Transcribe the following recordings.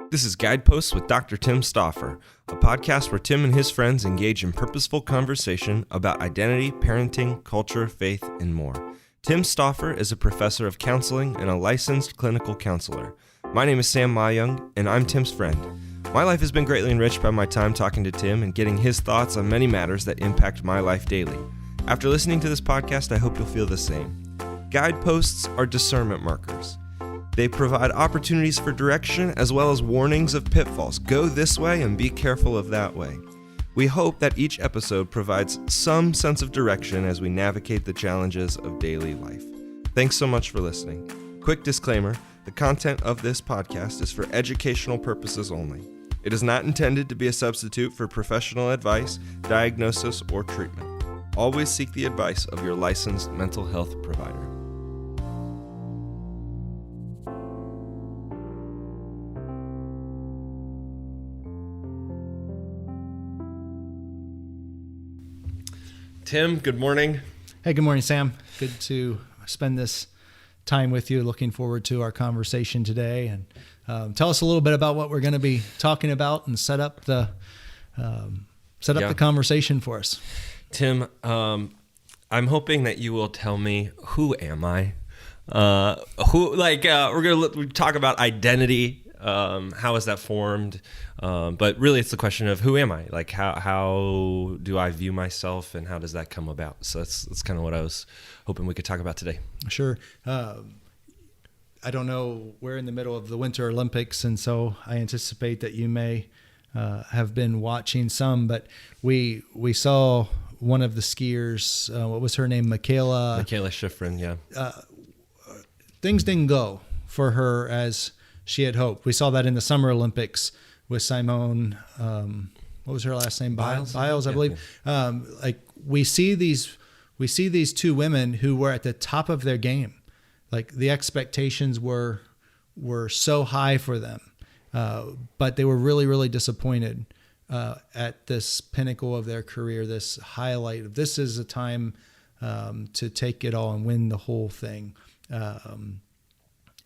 This is Guideposts with Dr. Tim Stauffer, a podcast where Tim and his friends engage in purposeful conversation about identity, parenting, culture, faith, and more. Tim Stauffer is a professor of counseling and a licensed clinical counselor. My name is Sam Mayung, and I'm Tim's friend. My life has been greatly enriched by my time talking to Tim and getting his thoughts on many matters that impact my life daily. After listening to this podcast, I hope you'll feel the same. Guideposts are discernment markers. They provide opportunities for direction as well as warnings of pitfalls. Go this way and be careful of that way. We hope that each episode provides some sense of direction as we navigate the challenges of daily life. Thanks so much for listening. Quick disclaimer, the content of this podcast is for educational purposes only. It is not intended to be a substitute for professional advice, diagnosis, or treatment. Always seek the advice of your licensed mental health provider. Tim, good morning. Hey, good morning, Sam. Good to spend this time with you. Looking forward to our conversation today. And tell us a little bit about what we're going to be talking about and set up the conversation for us. Tim, I'm hoping that you will tell me, who am I? We're going to talk about identity. How is that formed? But really it's the question of who am I? Like how do I view myself and how does that come about? So that's kind of what I was hoping we could talk about today. Sure. I don't know, we're in the middle of the Winter Olympics, and so I anticipate that you may have been watching some, but we saw one of the skiers, what was her name? Michaela Schifrin, yeah. Things didn't go for her as she had hoped. We saw that in the Summer Olympics with Simone, what was her last name? Biles, I believe. Yeah. We see these two women who were at the top of their game. Like the expectations were so high for them, but they were really, really disappointed at this pinnacle of their career, this highlight of this is a time to take it all and win the whole thing.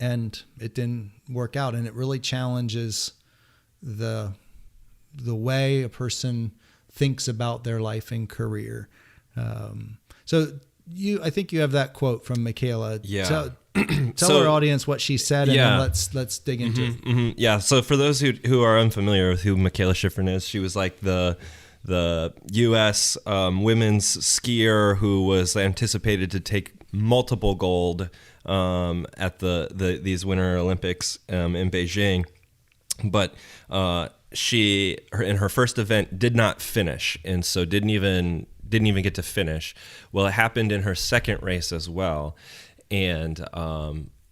And it didn't work out, and it really challenges the way a person thinks about their life and career. I think you have that quote from Michaela. Yeah. Tell our audience what she said, and then let's dig into it. Mm-hmm. Yeah. So for those who are unfamiliar with who Michaela Schifrin is, she was like the U.S. Women's skier who was anticipated to take multiple gold at these Winter Olympics in Beijing, but she in her first event did not finish, and so didn't even get to finish. Well, it happened in her second race as well, and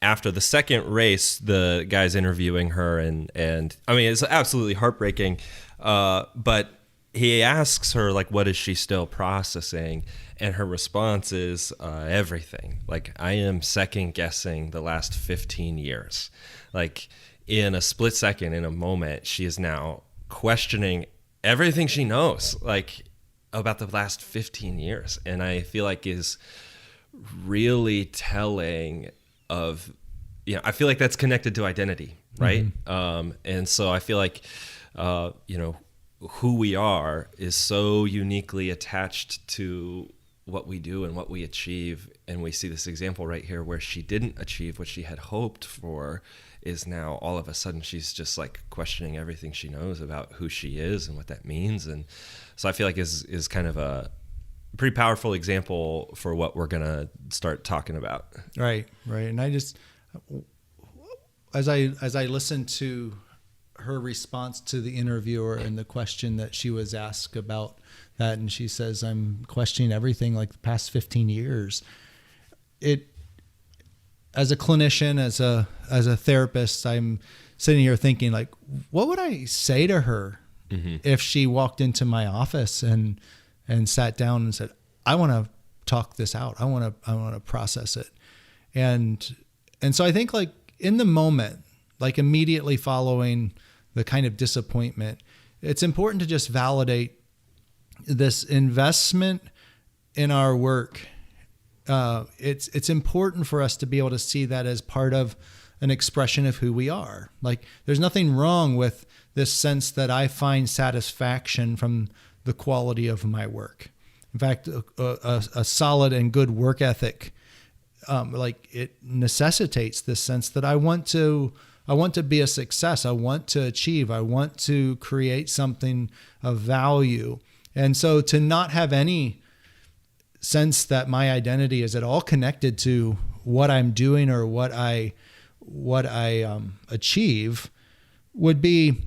after the second race, the guy's interviewing her, and I mean it's absolutely heartbreaking, but he asks her, like, what is she still processing? And her response is everything. Like, I am second guessing the last 15 years. Like, in a split second, in a moment, she is now questioning everything she knows, like, about the last 15 years. And I feel like is really telling of, I feel like that's connected to identity, right? Mm-hmm. And so I feel like, who we are is so uniquely attached to what we do and what we achieve. And we see this example right here where she didn't achieve what she had hoped for, is now all of a sudden she's just like questioning everything she knows about who she is and what that means. And so I feel like is kind of a pretty powerful example for what we're going to start talking about. Right. And I just, as I listened to her response to the interviewer and the question that she was asked about that, and she says, I'm questioning everything like the past 15 years. As a clinician, as a therapist, I'm sitting here thinking, like, what would I say to her if she walked into my office and sat down and said, I want to talk this out. I want to process it. And so I think, like, in the moment, like immediately following the kind of disappointment, it's important to just validate this investment in our work. It's important for us to be able to see that as part of an expression of who we are. Like, there's nothing wrong with this sense that I find satisfaction from the quality of my work. In fact, a solid and good work ethic, like, it necessitates this sense that I want to be a success. I want to achieve. I want to create something of value. And so to not have any sense that my identity is at all connected to what I'm doing or what I achieve would be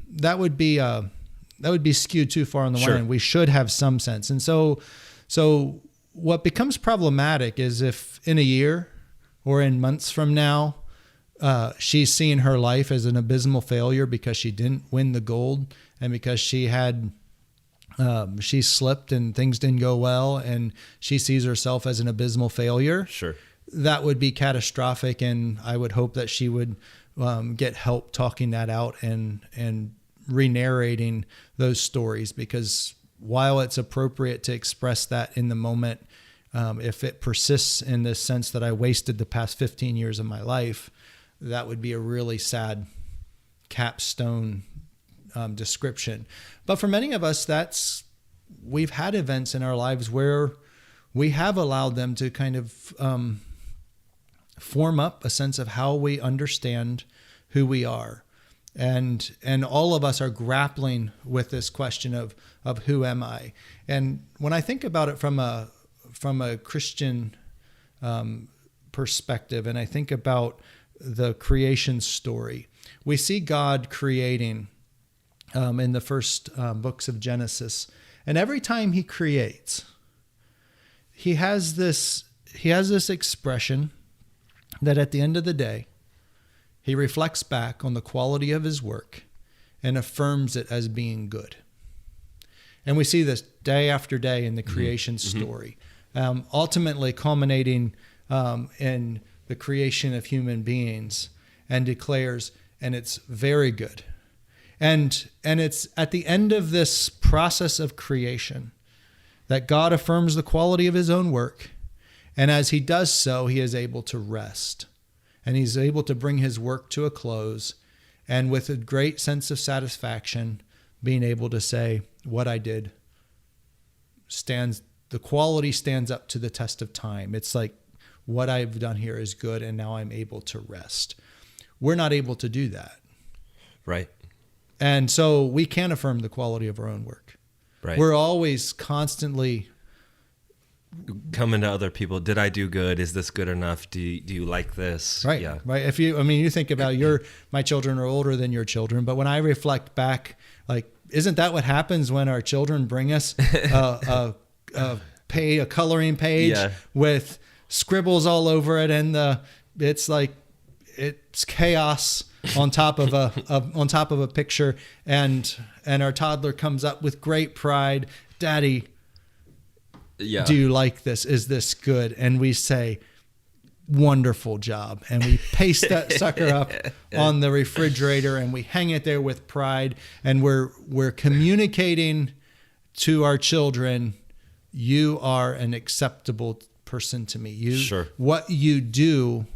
skewed too far on the one end. We should have some sense. And so what becomes problematic is if in a year or in months from now, she's seeing her life as an abysmal failure because she didn't win the gold and because she slipped and things didn't go well, and she sees herself as an abysmal failure. Sure. That would be catastrophic, and I would hope that she would get help talking that out and re-narrating those stories, because while it's appropriate to express that in the moment, if it persists in this sense that I wasted the past 15 years of my life, that would be a really sad capstone description. But for many of us, we've had events in our lives where we have allowed them to kind of form up a sense of how we understand who we are. And all of us are grappling with this question of who am I? And when I think about it from a Christian perspective, and I think about the creation story, we see God creating in the first books of Genesis. And every time he creates, he has this expression that at the end of the day, he reflects back on the quality of his work and affirms it as being good. And we see this day after day in the creation story, ultimately culminating in the creation of human beings, and declares, and it's very good. And it's at the end of this process of creation that God affirms the quality of his own work. And as he does so, he is able to rest. And he's able to bring his work to a close. And with a great sense of satisfaction, being able to say, what I did the quality stands up to the test of time. It's like, what I've done here is good, and now I'm able to rest. We're not able to do that. Right. And so we can't affirm the quality of our own work. Right. We're always constantly coming to other people. Did I do good? Is this good enough? Do you like this? Right. Yeah. Right. You think about my children are older than your children, but when I reflect back, like, isn't that what happens when our children bring us a coloring page with scribbles all over it, and it's chaos on top of a picture, and our toddler comes up with great pride, Daddy, do you like this? Is this good? And we say, wonderful job. And we paste that sucker up on the refrigerator, and we hang it there with pride. And we're communicating to our children, you are an acceptable person to me. What you do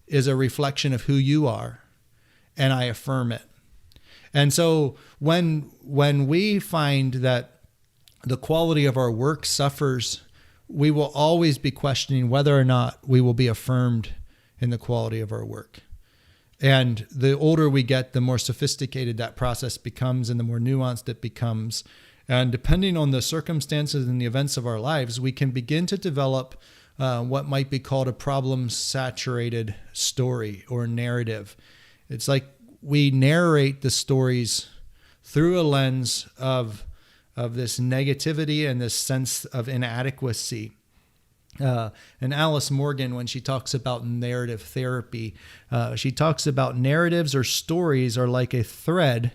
is a reflection of who you are, and I affirm it. And so when we find that the quality of our work suffers, we will always be questioning whether or not we will be affirmed in the quality of our work. And the older we get, the more sophisticated that process becomes and the more nuanced it becomes. And depending on the circumstances and the events of our lives, we can begin to develop what might be called a problem-saturated story or narrative. It's like we narrate the stories through a lens of this negativity and this sense of inadequacy. And Alice Morgan, when she talks about narrative therapy, she talks about narratives or stories are like a thread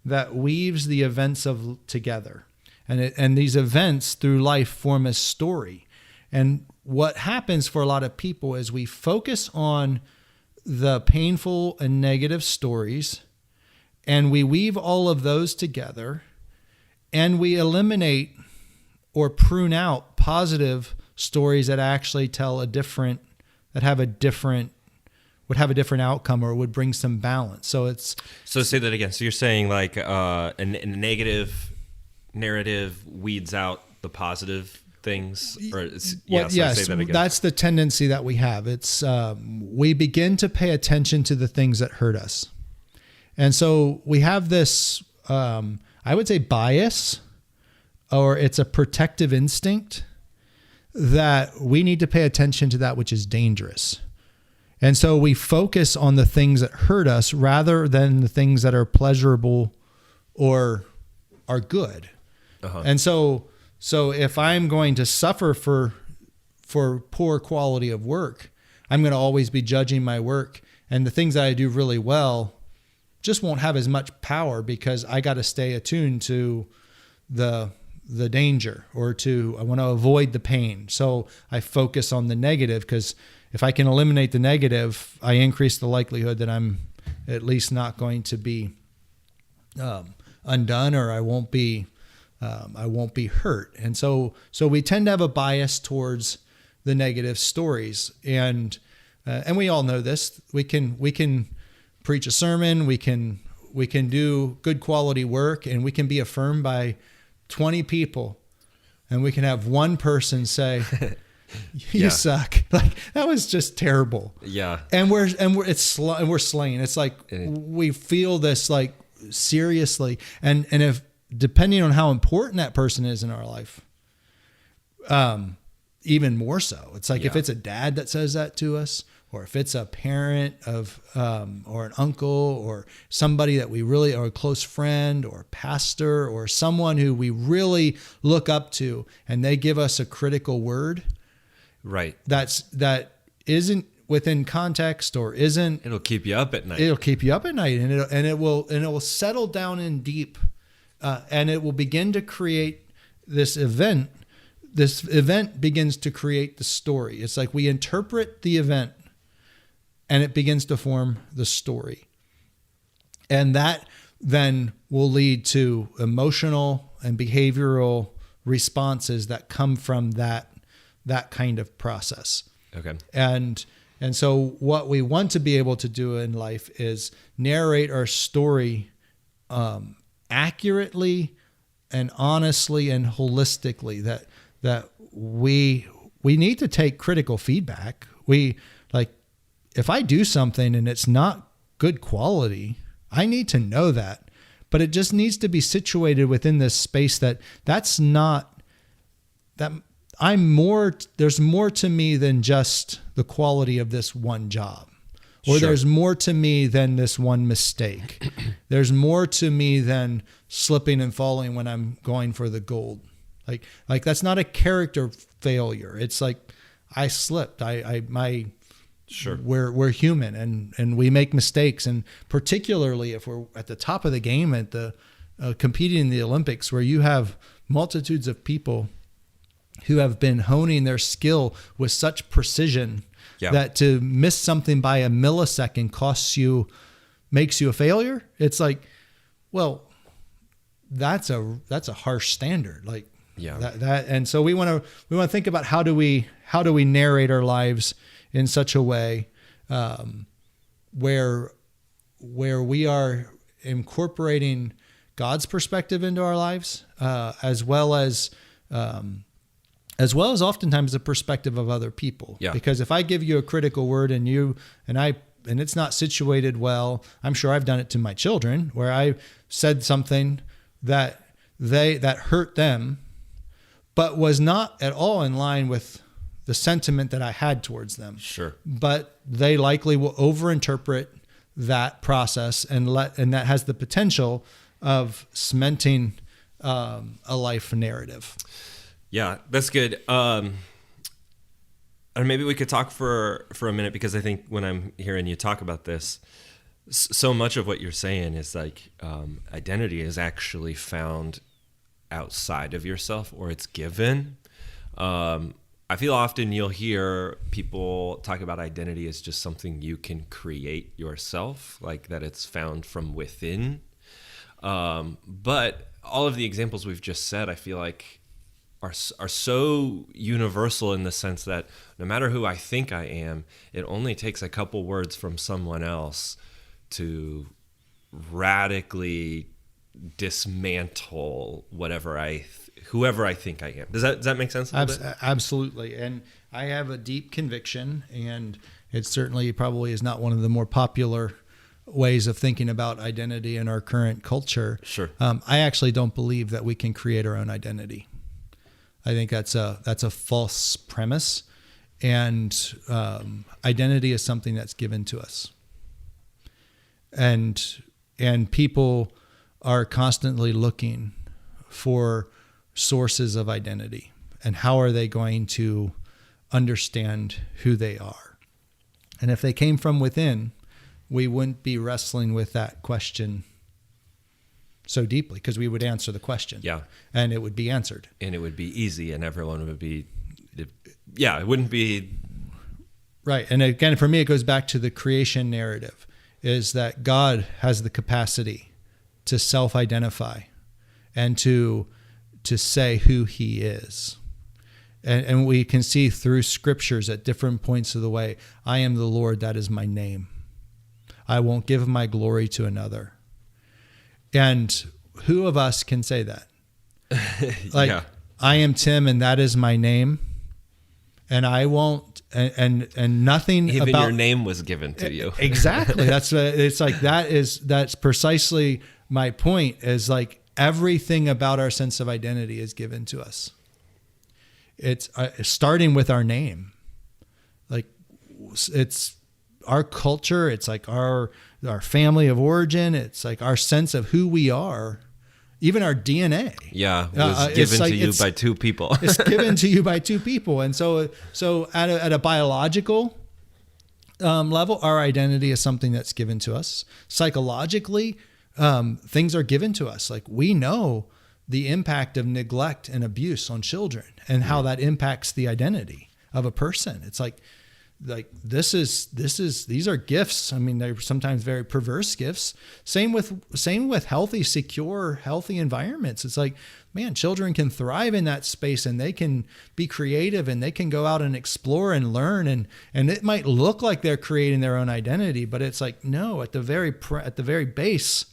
that weaves the events together. And these events through life form a story. And what happens for a lot of people is we focus on the painful and negative stories, and we weave all of those together, and we eliminate or prune out positive stories that actually that have a different have a different outcome or would bring some balance. So say that again. So you're saying like a negative narrative weeds out the positive things, or say that again. That's the tendency that we have. It's we begin to pay attention to the things that hurt us, and so we have this I would say bias, or it's a protective instinct that we need to pay attention to that which is dangerous. And so we focus on the things that hurt us rather than the things that are pleasurable or are good. Uh-huh. And so if I'm going to suffer for poor quality of work, I'm going to always be judging my work, and the things that I do really well just won't have as much power because I got to stay attuned to the danger, or I want to avoid the pain. So I focus on the negative, because if I can eliminate the negative, I increase the likelihood that I'm at least not going to be undone, or I won't be hurt. And so we tend to have a bias towards the negative stories, and we all know this. We can preach a sermon, we can do good quality work, and we can be affirmed by 20 people, and we can have one person say, "You suck." Like, that was just terrible. Yeah. And we're slain. It's like we feel this like seriously, and if depending on how important that person is in our life, even more so. It's like if it's a dad that says that to us, or if it's a parent of, or an uncle, or somebody that we really, or a close friend, or pastor, or someone who we really look up to, and they give us a critical word, right? That isn't within context, or isn't. It'll keep you up at night. It'll keep you up at night, and it will settle down in deep, and it will begin to create this event. This event begins to create the story. It's like we interpret the event, and it begins to form the story. And that then will lead to emotional and behavioral responses that come from that kind of process. Okay. And so what we want to be able to do in life is narrate our story accurately and honestly and holistically, that we need to take critical feedback. If I do something and it's not good quality, I need to know that, but it just needs to be situated within this space that's not that there's more to me than just the quality of this one job, or there's more to me than this one mistake. There's more to me than slipping and falling when I'm going for the gold. Like that's not a character failure. It's like I slipped. Sure. We're human, and we make mistakes, and particularly if we're at the top of the game at the competing in the Olympics, where you have multitudes of people who have been honing their skill with such precision that to miss something by a millisecond makes you a failure. It's like, well, that's a harsh standard. Like and so we want to think about how do we narrate our lives in such a way where we are incorporating God's perspective into our lives, as well as oftentimes the perspective of other people. Yeah. Because if I give you a critical word and it's not situated well, I'm sure I've done it to my children, where I said something that hurt them, but was not at all in line with the sentiment that I had towards them. Sure. But they likely will overinterpret that process, and that has the potential of cementing a life narrative. Yeah, that's good. And maybe we could talk for a minute, because I think when I'm hearing you talk about this, so much of what you're saying is like identity is actually found outside of yourself, or it's given. I feel often you'll hear people talk about identity as just something you can create yourself, like that it's found from within. But all of the examples we've just said, I feel like are so universal in the sense that no matter who I think I am, it only takes a couple words from someone else to radically dismantle whoever I think I am. Does that make sense? Absolutely. And I have a deep conviction, and it certainly probably is not one of the more popular ways of thinking about identity in our current culture. Sure. I actually don't believe that we can create our own identity. I think that's a false premise, and identity is something that's given to us. And people are constantly looking for sources of identity, and how are they going to understand who they are. And if they came from within, we wouldn't be wrestling with that question so deeply, because we would answer the question. Yeah. And it would be answered. And it would be easy, and everyone would be, it wouldn't be. Right. And again, for me, it goes back to the creation narrative, is that God has the capacity to self-identify and to say who he is. And we can see through scriptures at different points of the way, I am the Lord, that is my name. I won't give my glory to another. And who of us can say that? Like, yeah. I am Tim, and that is my name. And I won't, and nothing even about your name was given to you. Exactly. It's like, that's precisely my point, is like everything about our sense of identity is given to us. It's starting with our name. Like, it's our culture. It's like our family of origin. It's like our sense of who we are, even our DNA. Yeah, was given to you by two people. It's given to you by two people. And so at a biological level, our identity is something that's given to us. Psychologically, things are given to us. Like, we know the impact of neglect and abuse on children and how that impacts the identity of a person. It's like these are gifts. I mean, they're sometimes very perverse gifts. Same with healthy, secure, healthy environments. It's like, man, children can thrive in that space, and they can be creative, and they can go out and explore and learn. And it might look like they're creating their own identity, but it's like, no, at the very base,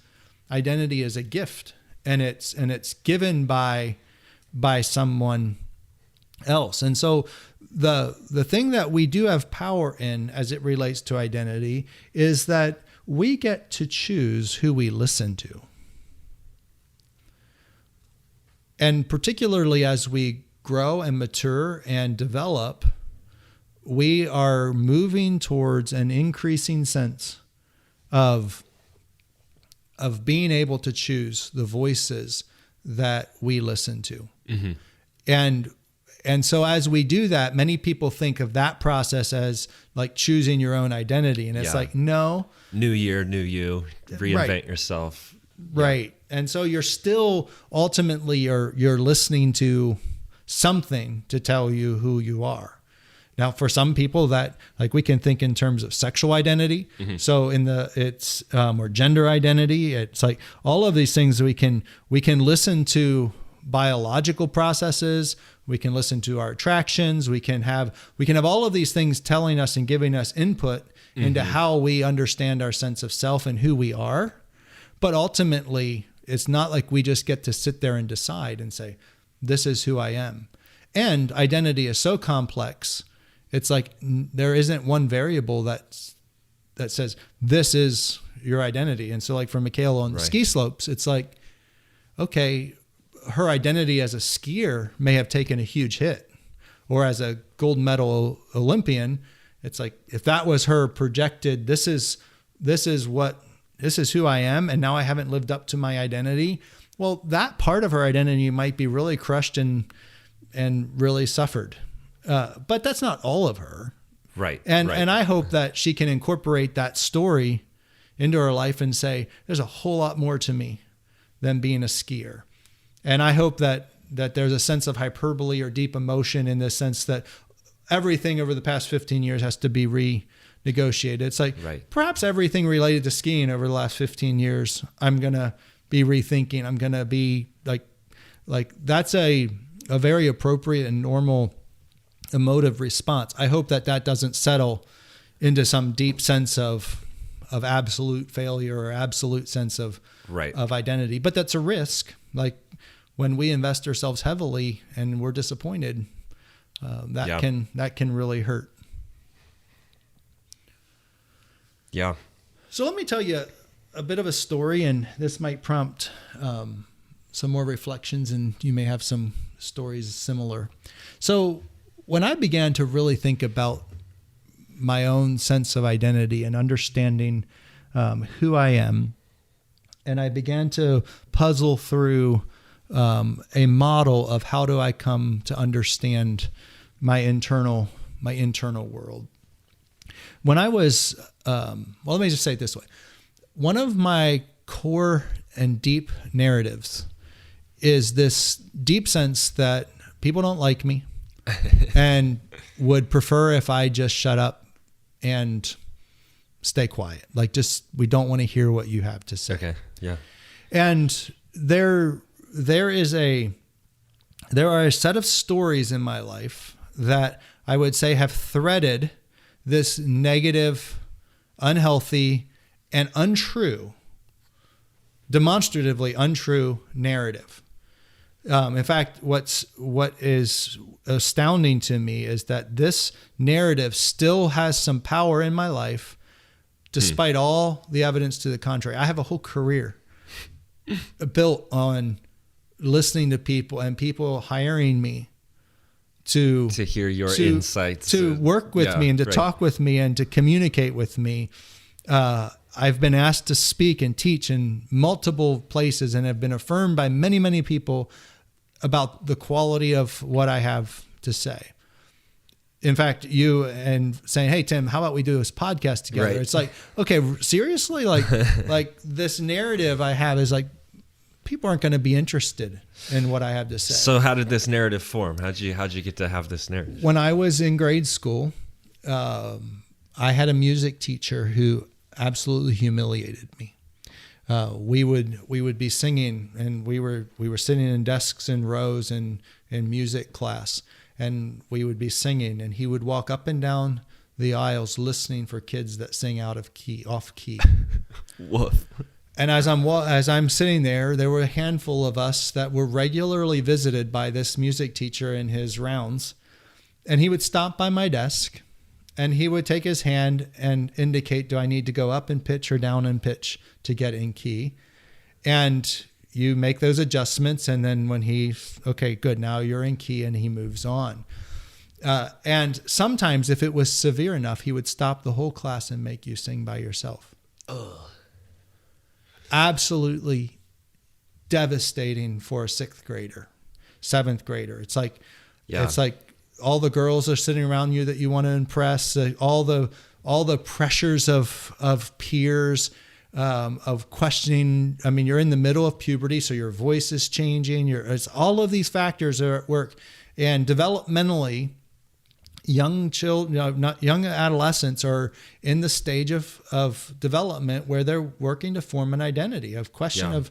identity is a gift, and it's given by someone else. And so the thing that we do have power in as it relates to identity is that we get to choose who we listen to. And particularly as we grow and mature and develop, we are moving towards an increasing sense of being able to choose the voices that we listen to. Mm-hmm. And so as we do that, many people think of that process as like choosing your own identity. And it's like, no. New year, new you, reinvent yourself. Right. Yeah. And so you're still ultimately you're listening to something to tell you who you are. Now, for some people that, like, we can think in terms of sexual identity. Mm-hmm. So or gender identity. It's like all of these things we can listen to biological processes. We can listen to our attractions. We can have all of these things telling us and giving us input into how we understand our sense of self and who we are. But ultimately, it's not like we just get to sit there and decide and say, this is who I am. And identity is so complex. It's like there isn't one variable that says this is your identity. And so, like, for Michaela on the ski slopes, it's like, okay, her identity as a skier may have taken a huge hit, or as a gold medal Olympian, it's like, if that was her projected, this is who I am, and now I haven't lived up to my identity. Well, that part of her identity might be really crushed and really suffered. But that's not all of her. Right. And I hope that she can incorporate that story into her life and say, there's a whole lot more to me than being a skier. And I hope that there's a sense of hyperbole or deep emotion in the sense that everything over the past 15 years has to be renegotiated. It's like, perhaps everything related to skiing over the last 15 years, I'm going to be rethinking. I'm going to be like that's a very appropriate and normal emotive response. I hope that doesn't settle into some deep sense of absolute failure or absolute sense of identity. But that's a risk. Like when we invest ourselves heavily and we're disappointed, that can really hurt. Yeah. So let me tell you a bit of a story, and this might prompt some more reflections, and you may have some stories similar. So when I began to really think about my own sense of identity and understanding who I am, and I began to puzzle through a model of how do I come to understand my internal world. When I was, let me just say it this way. One of my core and deep narratives is this deep sense that people don't like me and would prefer if I just shut up and stay quiet. Like we don't want to hear what you have to say. Okay. Yeah. And there are a set of stories in my life that I would say have threaded this negative, unhealthy, and demonstratively untrue narrative. In fact, what is astounding to me is that this narrative still has some power in my life, despite all the evidence to the contrary. I have a whole career built on listening to people and people hiring me to hear your insights, to work with me and to talk with me and to communicate with me. I've been asked to speak and teach in multiple places and have been affirmed by many, many people about the quality of what I have to say. In fact, you and saying, "Hey, Tim, how about we do this podcast together?" Right. It's like, okay, seriously? Like this narrative I have is like, people aren't going to be interested in what I have to say. So how did this narrative form? How'd you get to have this narrative? When I was in grade school, I had a music teacher who absolutely humiliated me. We would be singing, and we were sitting in desks in rows in music class, and we would be singing, and he would walk up and down the aisles listening for kids that sing off key. Woof. And as I'm sitting there were a handful of us that were regularly visited by this music teacher in his rounds. And he would stop by my desk and he would take his hand and indicate, do I need to go up in pitch or down in pitch to get in key? And you make those adjustments. And then when okay, good, now you're in key, and he moves on. And sometimes if it was severe enough, he would stop the whole class and make you sing by yourself. Ugh. Absolutely devastating for a 6th grader, 7th grader. It's like all the girls are sitting around you that you want to impress, all the pressures of peers, of questioning. I mean, you're in the middle of puberty, so your voice is changing. It's all of these factors are at work, and developmentally, young adolescents are in the stage of development where they're working to form an identity of question of,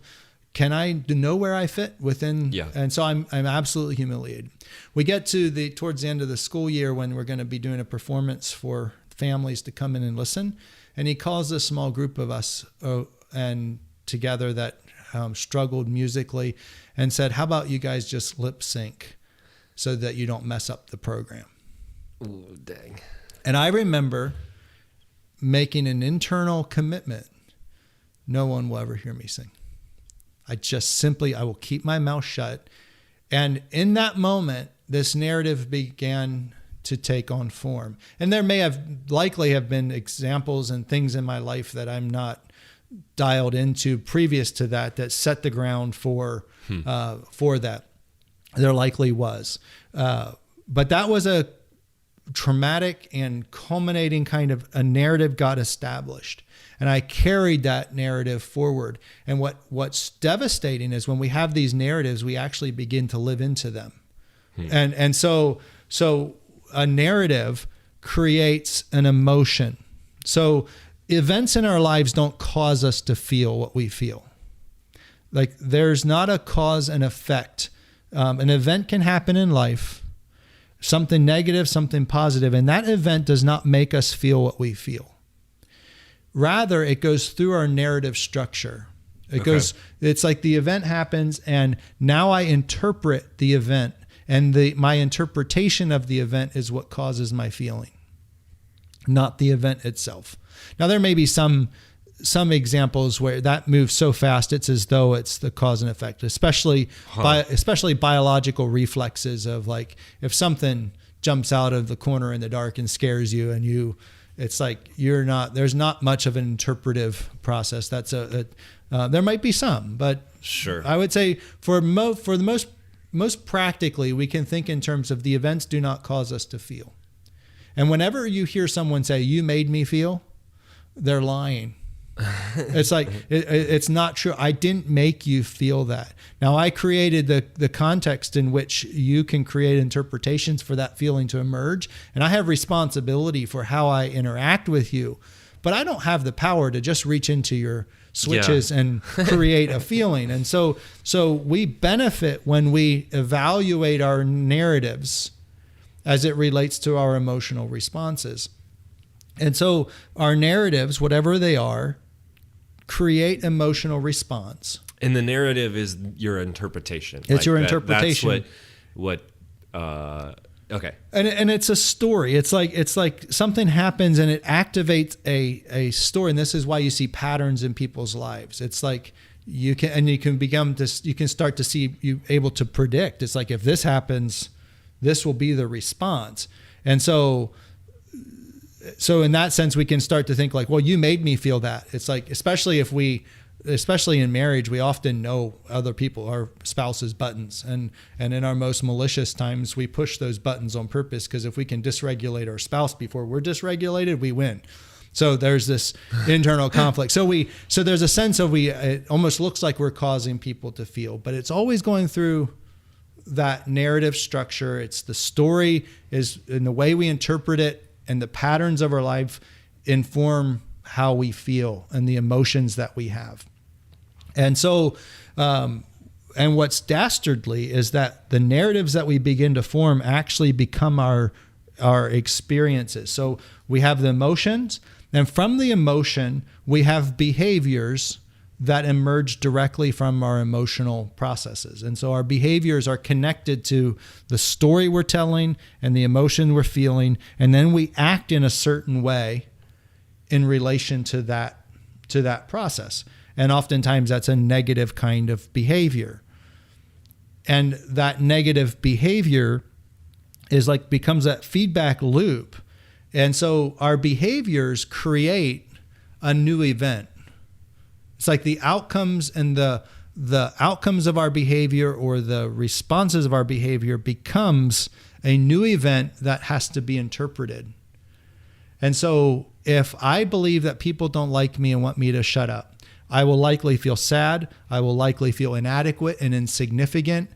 can I know where I fit within? Yeah. And so I'm absolutely humiliated. We get to towards the end of the school year when we're going to be doing a performance for families to come in and listen. And he calls this small group of us and together that struggled musically and said, how about you guys just lip sync so that you don't mess up the program? Ooh, dang. And I remember making an internal commitment. No one will ever hear me sing. I will keep my mouth shut. And in that moment, this narrative began to take on form. And there may likely have been examples and things in my life that I'm not dialed into previous to that set the ground for that. There likely was. But that was a traumatic and culminating kind of a narrative got established. And I carried that narrative forward. And what's devastating is when we have these narratives, we actually begin to live into them. And so a narrative creates an emotion. So events in our lives don't cause us to feel what we feel. Like there's not a cause and effect an event can happen in life, something negative, something positive, and that event does not make us feel what we feel. Rather, it goes through our narrative structure. It's like the event happens, and now I interpret the event, and my interpretation of the event is what causes my feeling, not the event itself. Now, there may be some examples where that moves so fast, it's as though it's the cause and effect, especially biological reflexes of like, if something jumps out of the corner in the dark and scares you, and it's like there's not much of an interpretive process. There might be some, but sure. I would say for the most practically, we can think in terms of the events do not cause us to feel. And whenever you hear someone say, "You made me feel," they're lying. It's like, it's not true. I didn't make you feel that. Now, I created the context in which you can create interpretations for that feeling to emerge. And I have responsibility for how I interact with you, but I don't have the power to just reach into your switches and create a feeling. And so we benefit when we evaluate our narratives as it relates to our emotional responses. And so our narratives, whatever they are, create emotional response. And the narrative is your interpretation. It's your interpretation. Okay. And it's a story. It's like something happens and it activates a story. And this is why you see patterns in people's lives. It's like you can start to see you able to predict. It's like, if this happens, this will be the response. And so in that sense, we can start to think like, well, you made me feel that. It's like, especially in marriage, we often know other people, our spouse's buttons. And in our most malicious times, we push those buttons on purpose, because if we can dysregulate our spouse before we're dysregulated, we win. So there's this internal conflict. So there's a sense of it almost looks like we're causing people to feel, but it's always going through that narrative structure. It's the story is in the way we interpret it, and the patterns of our life inform how we feel and the emotions that we have. And so, and what's dastardly is that the narratives that we begin to form actually become our experiences. So we have the emotions, and from the emotion, we have behaviors that emerge directly from our emotional processes. And so our behaviors are connected to the story we're telling and the emotion we're feeling, and then we act in a certain way in relation to that process. And oftentimes that's a negative kind of behavior. And that negative behavior becomes that feedback loop. And so our behaviors create a new event. It's like the outcomes and the outcomes of our behavior, or the responses of our behavior, becomes a new event that has to be interpreted. And so if I believe that people don't like me and want me to shut up, I will likely feel sad. I will likely feel inadequate and insignificant.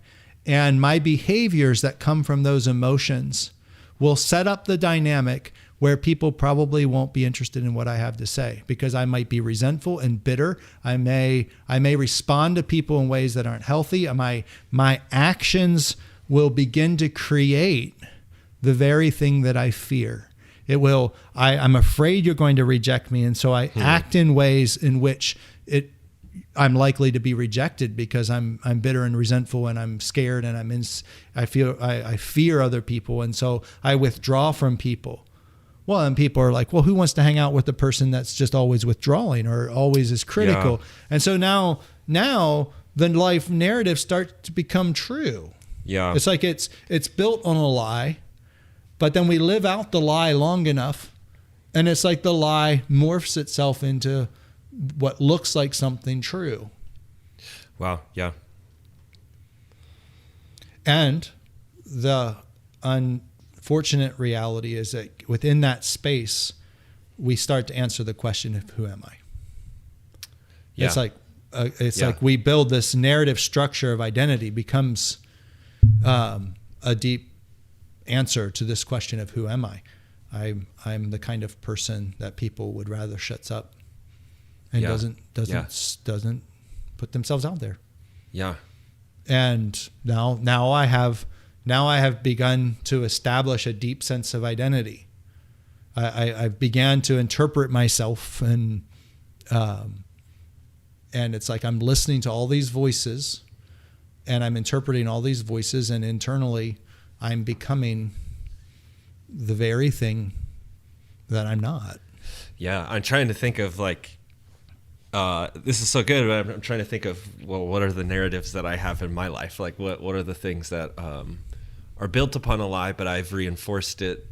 And my behaviors that come from those emotions will set up the dynamic where people probably won't be interested in what I have to say, because I might be resentful and bitter. I may respond to people in ways that aren't healthy. My actions will begin to create the very thing that I fear. It will. I'm afraid you're going to reject me, and so I act in ways in which I'm likely to be rejected, because I'm bitter and resentful, and I'm scared, and I fear other people, and so I withdraw from people. Well, and people are like, well, who wants to hang out with the person that's just always withdrawing or always is critical? Yeah. And so now the life narrative starts to become true. Yeah. It's like it's built on a lie, but then we live out the lie long enough, and it's like the lie morphs itself into what looks like something true. Wow. Yeah. And the unfortunate reality is that within that space, we start to answer the question of who am I? Yeah. It's like we build this narrative structure of identity becomes a deep answer to this question of who am I? I'm the kind of person that people would rather shuts up and doesn't put themselves out there. Yeah. And now I have begun to establish a deep sense of identity. I've began to interpret myself, and it's like I'm listening to all these voices, and I'm interpreting all these voices, and internally I'm becoming the very thing that I'm not. Yeah, I'm trying to think of like, this is so good. But I'm trying to think of, well, what are the narratives that I have in my life? Like, what are the things that are built upon a lie, but I've reinforced it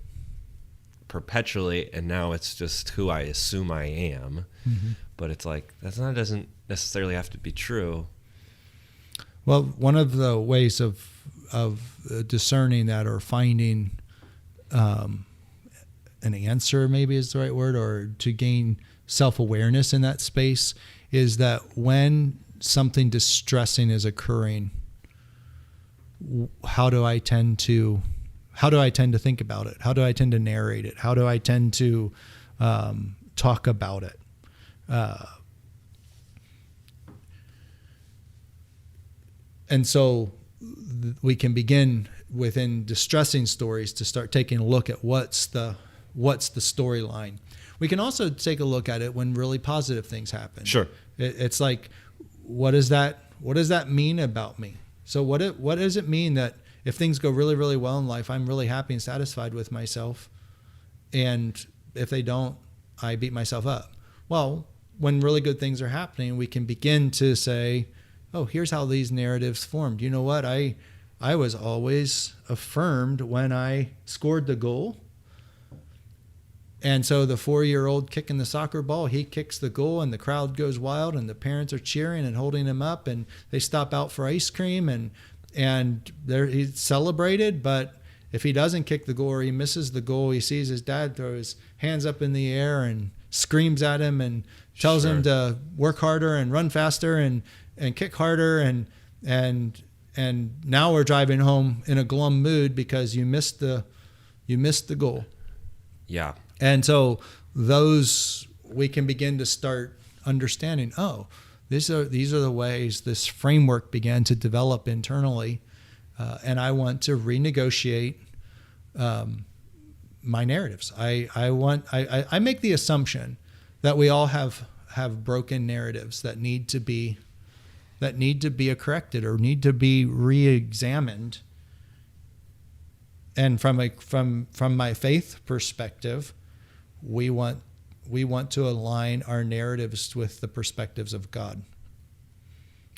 perpetually, and now it's just who I assume I am. Mm-hmm. But it's like doesn't necessarily have to be true. Well, one of the ways of discerning that, or finding an answer, maybe is the right word, or to gain self-awareness in that space, is that when something distressing is occurring, how do I tend to think about it? How do I tend to narrate it? How do I tend to talk about it? And so we can begin within distressing stories to start taking a look at what's the storyline. We can also take a look at it when really positive things happen. Sure. It's like, what does that mean about me? So what does it mean that if things go really, really well in life, I'm really happy and satisfied with myself, and if they don't, I beat myself up? Well, when really good things are happening, we can begin to say, oh, here's how these narratives formed. You know what? I was always affirmed when I scored the goal. And so the 4-year-old kicking the soccer ball, he kicks the goal and the crowd goes wild and the parents are cheering and holding him up, and they stop out for ice cream, and he's celebrated. But if he doesn't kick the goal, or he misses the goal, he sees his dad throw his hands up in the air and screams at him and tells him to work harder and run faster and kick harder, and now we're driving home in a glum mood because you missed the goal. Yeah. And so those, we can begin to start understanding, oh, these are the ways this framework began to develop internally, and I want to renegotiate my narratives. I make the assumption that we all have broken narratives that need to be corrected or need to be re-examined. And from my faith perspective, we want to align our narratives with the perspectives of God.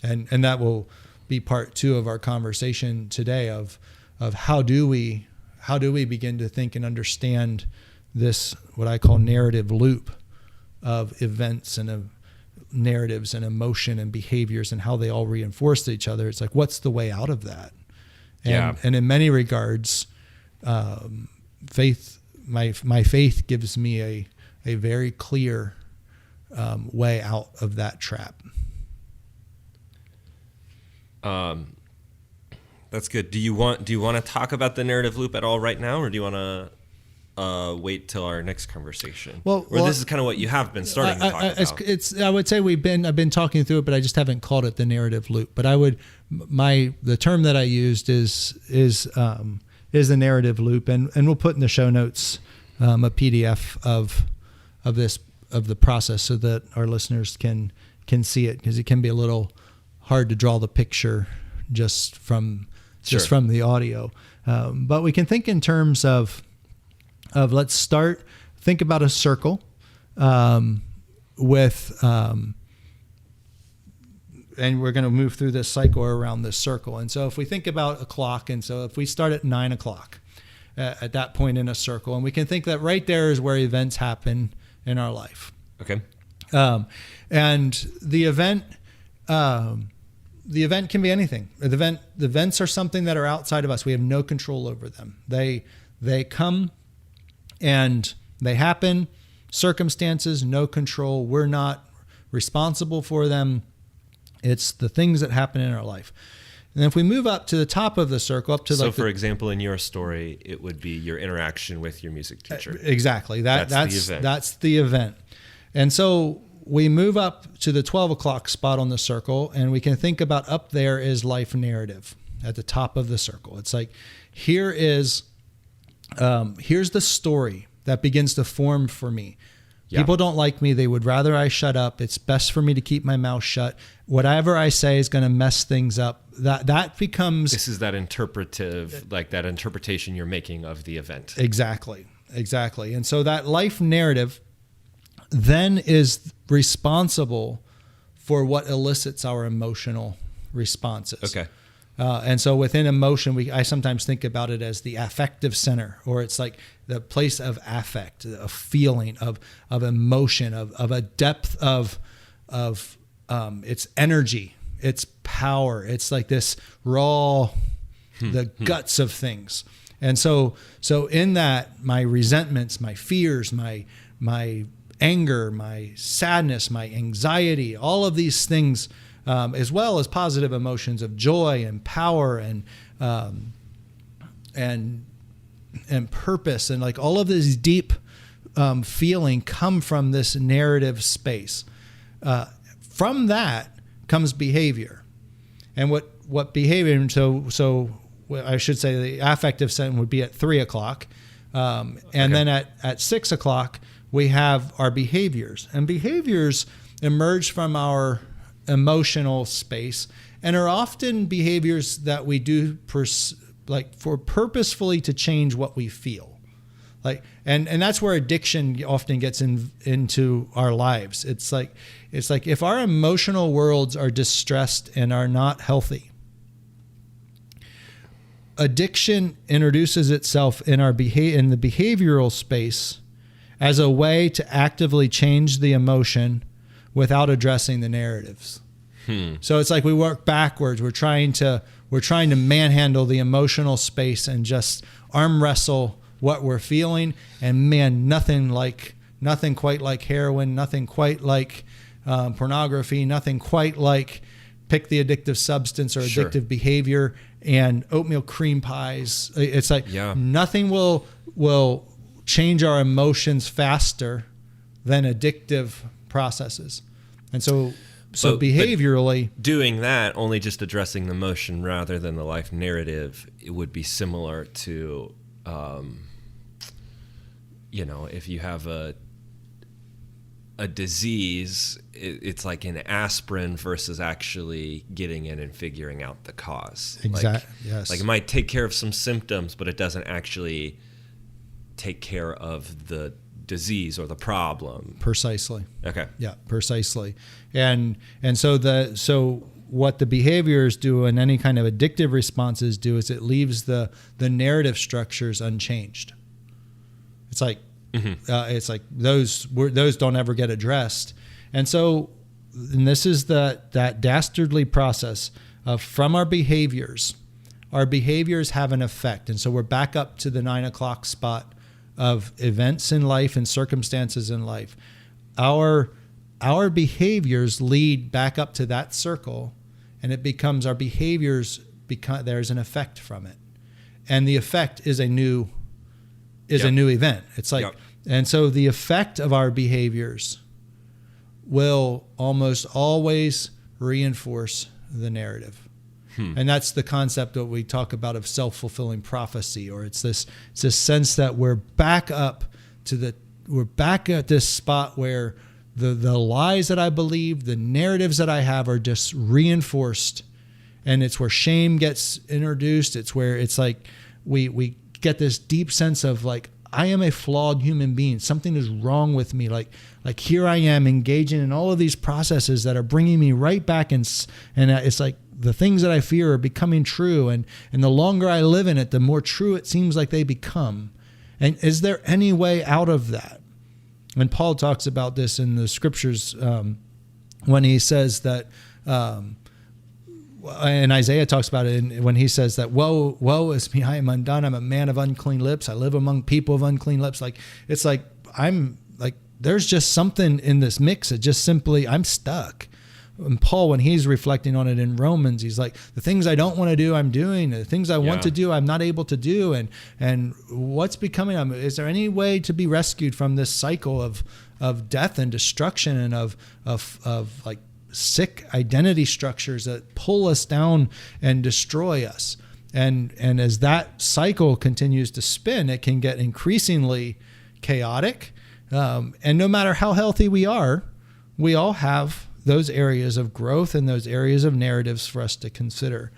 And that will be part 2 of our conversation today of how do we begin to think and understand this, what I call narrative loop of events and of narratives and emotion and behaviors, and how they all reinforce each other. It's like, what's the way out of that? And in many regards, faith, my faith gives me a very clear way out of that trap. That's good. Do you want to talk about the narrative loop at all right now, or do you want to wait till our next conversation? Well, this is kind of what you have been starting to talk about. I would say I've been talking through it, but I just haven't called it the narrative loop. But the term that I used is the narrative loop, and we'll put in the show notes a PDF of the process so that our listeners can see it, because it can be a little hard to draw the picture just from the audio. But we can think in terms of let's think about a circle with and we're going to move through this cycle around this circle. And so if we think about a clock, and so if we start at 9 o'clock at that point in a circle, and we can think that right there is where events happen in our life. Okay. And the event can be anything. The events are something that are outside of us. We have no control over them. They come and they happen. Circumstances, no control. We're not responsible for them. It's the things that happen in our life. And if we move up to the top of the circle, for example, in your story, it would be your interaction with your music teacher. Exactly. That's the event. And so we move up to the 12 o'clock spot on the circle, and we can think about up there is life narrative at the top of the circle. It's like, here's the story that begins to form for me. Yeah. People don't like me. They would rather I shut up. It's best for me to keep my mouth shut. Whatever I say is going to mess things up. That becomes... This is that interpretive, like that interpretation you're making of the event. Exactly. And so that life narrative then is responsible for what elicits our emotional responses. Okay. And so within emotion, I sometimes think about it as the affective center, or it's like the place of affect, of feeling, of emotion, of a depth of its energy, its power. It's like this raw, the guts of things. And so in that, my resentments, my fears, my anger, my sadness, my anxiety, all of these things, as well as positive emotions of joy and power and purpose, and like all of this deep feeling come from this narrative space. From that comes behavior, and what behavior. So I should say the affective center would be at 3 o'clock, and then at 6 o'clock we have our behaviors, and behaviors emerge from our emotional space and are often behaviors that we do for purposefully to change what we feel. Like, and that's where addiction often gets into our lives. It's like if our emotional worlds are distressed and are not healthy, addiction introduces itself in in the behavioral space as a way to actively change the emotion without addressing the narratives. So it's like we work backwards. We're trying to manhandle the emotional space and just arm wrestle what we're feeling. And man, nothing quite like heroin, nothing quite like pornography, nothing quite like pick the addictive substance or addictive behavior and oatmeal cream pies. It's like nothing will change our emotions faster than addictive processes. And so behaviorally, but doing that, only just addressing the emotion rather than the life narrative, it would be similar to, if you have a disease, it's like an aspirin versus actually getting in and figuring out the cause. Exactly. Yes. Like it might take care of some symptoms, but it doesn't actually take care of the disease or the problem. Precisely. Okay. Yeah, precisely. And so what the behaviors do and any kind of addictive responses do is it leaves the narrative structures unchanged. It's like those don't ever get addressed. And this is that dastardly process of from our behaviors have an effect. And so we're back up to the 9 o'clock spot of events in life and circumstances in life. Our behaviors lead back up to that circle, and it becomes our behaviors there's an effect from it. And the effect is a new event. It's like and so the effect of our behaviors will almost always reinforce the narrative. And that's the concept that we talk about of self-fulfilling prophecy, or it's this sense that we're back at this spot where the lies that I believe, the narratives that I have are just reinforced, and it's where shame gets introduced. It's where it's like we get this deep sense of like, I am a flawed human being. Something is wrong with me. Like here I am engaging in all of these processes that are bringing me right back, and it's like the things that I fear are becoming true, and the longer I live in it, the more true it seems like they become. And is there any way out of that? And Paul talks about this in the scriptures when he says that, and Isaiah talks about it when he says that, woe is me, I am undone. I'm a man of unclean lips. I live among people of unclean lips. Like, it's like, there's just something in this mix. It just simply, I'm stuck. And Paul, when he's reflecting on it in Romans, he's like, the things I don't want to do, I'm doing. The things I want to do, I'm not able to do. And what's becoming, is there any way to be rescued from this cycle death and destruction and of like sick identity structures that pull us down and destroy us. And as that cycle continues to spin, it can get increasingly chaotic. And no matter how healthy we are, we all have those areas of growth and those areas of narratives for us to consider.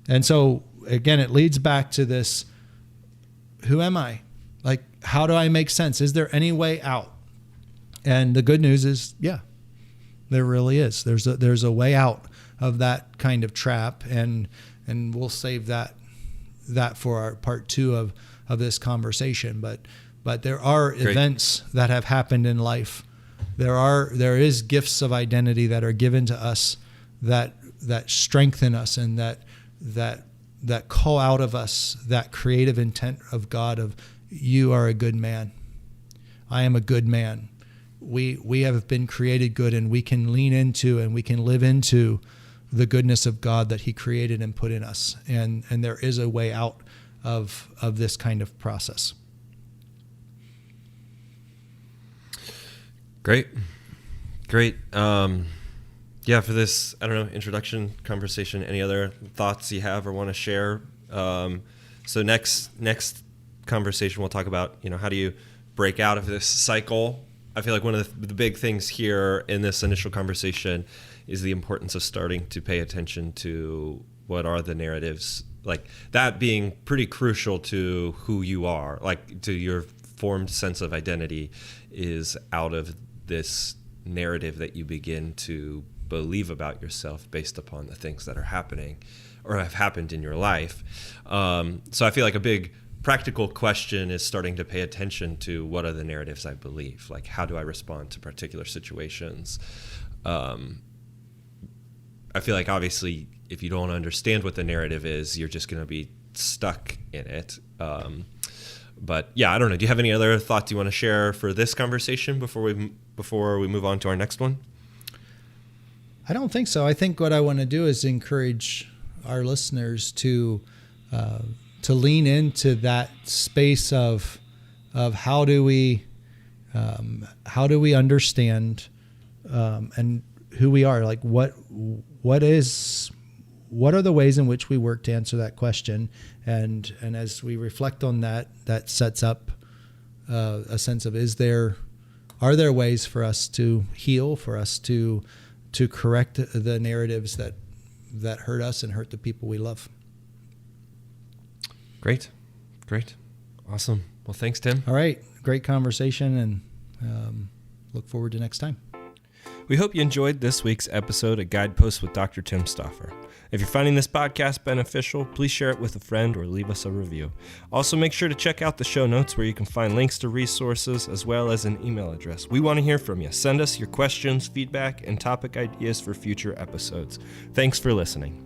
And so again, it leads back to this: who am I? Like, how do I make sense? Is there any way out? And the good news is, yeah, there really is. There's a way out of that kind of trap, and we'll save that for our part 2 of this conversation. But there are Great. events that have happened in life. There is gifts of identity that are given to us that strengthen us and that call out of us that creative intent of God of, you are a good man. I am a good man. We have been created good, and we can lean into and we can live into the goodness of God that he created and put in us. And there is a way out of this kind of process. Great. Yeah, for this, introduction conversation, any other thoughts you have or want to share? So next conversation, we'll talk about, how do you break out of this cycle? I feel like one of the big things here in this initial conversation is the importance of starting to pay attention to what are the narratives, like that being pretty crucial to who you are, like to your formed sense of identity is out of this narrative that you begin to believe about yourself based upon the things that are happening or have happened in your life. So I feel like a big practical question is starting to pay attention to what are the narratives I believe, like how do I respond to particular situations. I feel like obviously if you don't understand what the narrative is, you're just going to be stuck in it. But yeah, I don't know. Do you have any other thoughts you want to share for this conversation before we move on to our next one? I don't think so. I think what I want to do is encourage our listeners to lean into that space of how do we understand and who we are, like what are the ways in which we work to answer that question, and as we reflect on that sets up a sense of are there ways for us to heal, for us to correct the narratives that hurt us and hurt the people we love. Great. Awesome. Well, thanks, Tim. All right. Great conversation, and look forward to next time. We hope you enjoyed this week's episode of Guideposts with Dr. Tim Stauffer. If you're finding this podcast beneficial, please share it with a friend or leave us a review. Also, make sure to check out the show notes where you can find links to resources as well as an email address. We want to hear from you. Send us your questions, feedback, and topic ideas for future episodes. Thanks for listening.